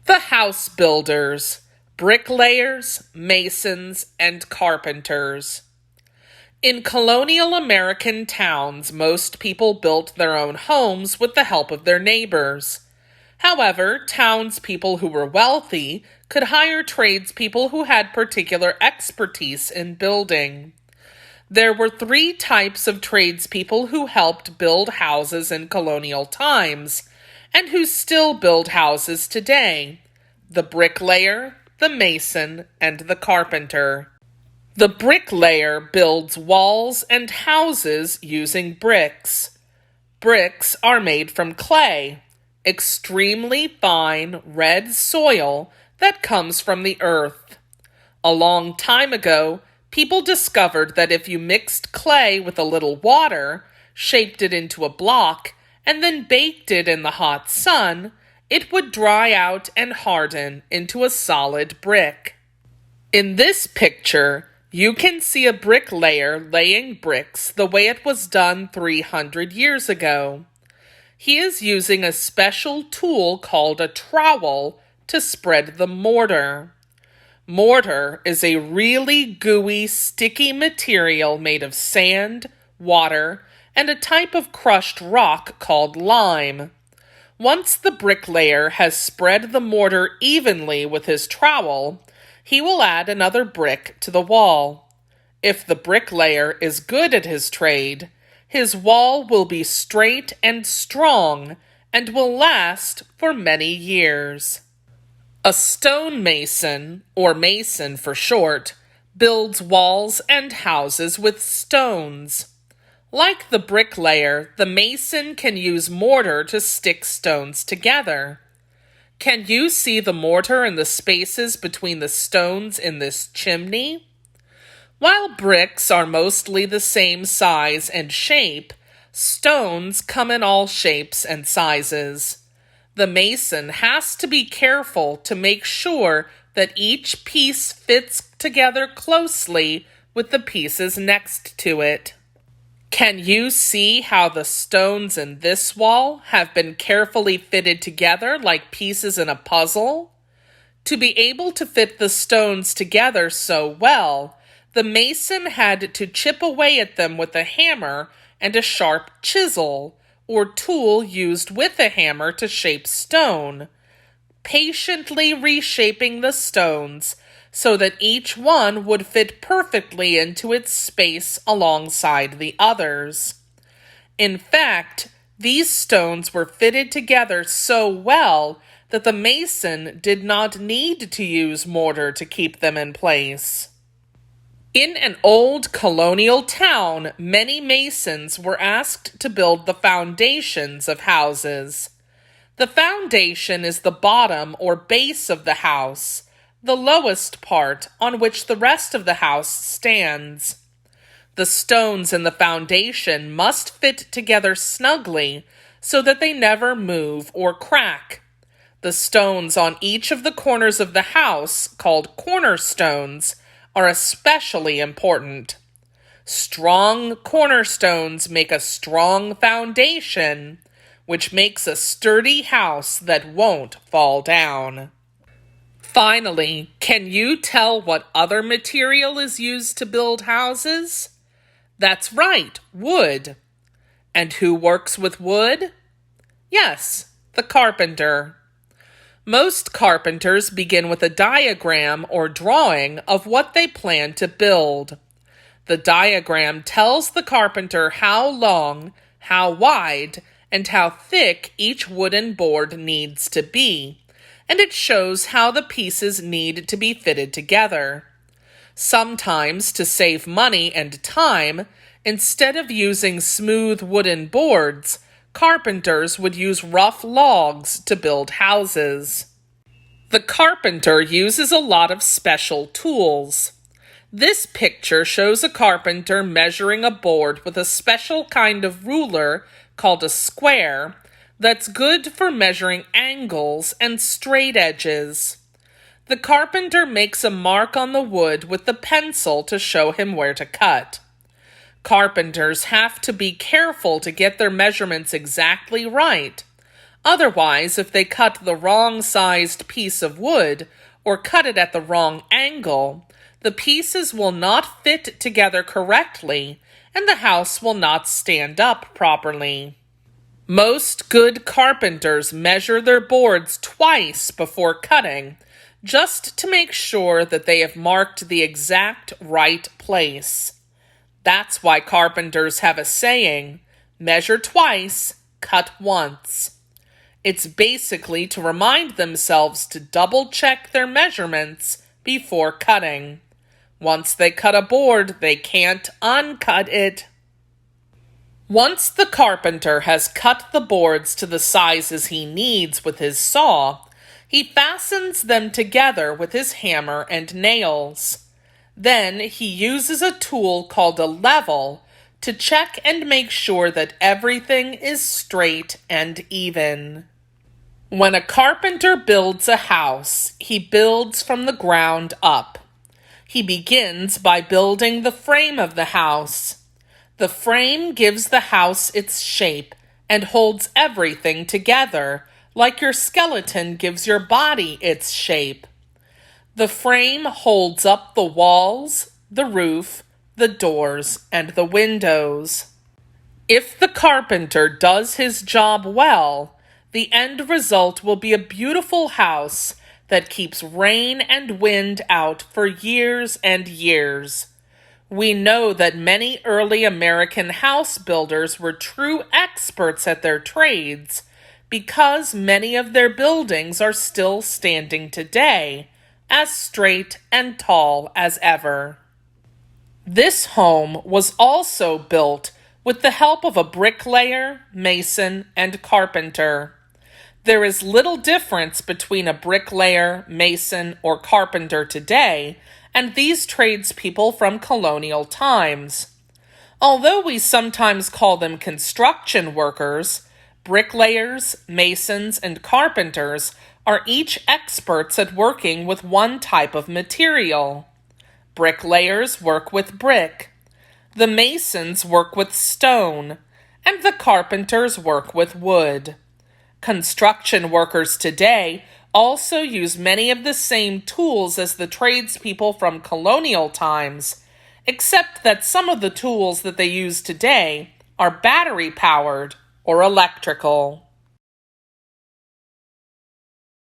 The house builders, bricklayers, masons, and carpenters. In colonial American towns, most people built their own homes with the help of their neighbors. However, townspeople who were wealthy could hire tradespeople who had particular expertise in building. There were three types of tradespeople who helped build houses in colonial times, and who still build houses today: the bricklayer, the mason, and the carpenter. The bricklayer builds walls and houses using bricks. Bricks are made from clay, extremely fine red soil that comes from the earth. A long time ago, people discovered that if you mixed clay with a little water, shaped it into a block, and then baked it in the hot sun, it would dry out and harden into a solid brick. In this picture, you can see a bricklayer laying bricks the way it was done 300 years ago. He is using a special tool called a trowel to spread the mortar. Mortar is a really gooey, sticky material made of sand, water, and a type of crushed rock called lime. Once the bricklayer has spread the mortar evenly with his trowel, he will add another brick to the wall. If the bricklayer is good at his trade, his wall will be straight and strong and will last for many years. A stonemason, or mason for short, builds walls and houses with stones. Like the bricklayer, the mason can use mortar to stick stones together. Can you see the mortar in the spaces between the stones in this chimney? While bricks are mostly the same size and shape, stones come in all shapes and sizes. The mason has to be careful to make sure that each piece fits together closely with the pieces next to it. Can you see how the stones in this wall have been carefully fitted together like pieces in a puzzle? To be able to fit the stones together so well, the mason had to chip away at them with a hammer and a sharp chisel, or tool used with a hammer to shape stone, patiently reshaping the stones so that each one would fit perfectly into its space alongside the others. In fact, these stones were fitted together so well that the mason did not need to use mortar to keep them in place. In an old colonial town, many masons were asked to build the foundations of houses. The foundation is the bottom or base of the house, the lowest part on which the rest of the house stands. The stones in the foundation must fit together snugly so that they never move or crack. The stones on each of the corners of the house, called cornerstones, are especially important. Strong cornerstones make a strong foundation, which makes a sturdy house that won't fall down. Finally, can you tell what other material is used to build houses? That's right, wood. And who works with wood? Yes, the carpenter. Most carpenters begin with a diagram or drawing of what they plan to build. The diagram tells the carpenter how long, how wide, and how thick each wooden board needs to be, and it shows how the pieces need to be fitted together. Sometimes, to save money and time, instead of using smooth wooden boards, carpenters would use rough logs to build houses. The carpenter uses a lot of special tools. This picture shows a carpenter measuring a board with a special kind of ruler called a square that's good for measuring angles and straight edges. The carpenter makes a mark on the wood with the pencil to show him where to cut. Carpenters have to be careful to get their measurements exactly right. Otherwise, if they cut the wrong-sized piece of wood or cut it at the wrong angle, the pieces will not fit together correctly and the house will not stand up properly. Most good carpenters measure their boards twice before cutting, just to make sure that they have marked the exact right place. That's why carpenters have a saying, measure twice, cut once. It's basically to remind themselves to double-check their measurements before cutting. Once they cut a board, they can't uncut it. Once the carpenter has cut the boards to the sizes he needs with his saw, he fastens them together with his hammer and nails. Then he uses a tool called a level to check and make sure that everything is straight and even. When a carpenter builds a house, he builds from the ground up. He begins by building the frame of the house. The frame gives the house its shape and holds everything together, like your skeleton gives your body its shape. The frame holds up the walls, the roof, the doors, and the windows. If the carpenter does his job well, the end result will be a beautiful house that keeps rain and wind out for years and years. We know that many early American house builders were true experts at their trades because many of their buildings are still standing today, as straight and tall as ever. This home was also built with the help of a bricklayer, mason, and carpenter. There is little difference between a bricklayer, mason, or carpenter today and these tradespeople from colonial times. Although we sometimes call them construction workers, bricklayers, masons, and carpenters are each experts at working with one type of material. Bricklayers work with brick, the masons work with stone, and the carpenters work with wood. Construction workers today also use many of the same tools as the tradespeople from colonial times, except that some of the tools that they use today are battery-powered or electrical.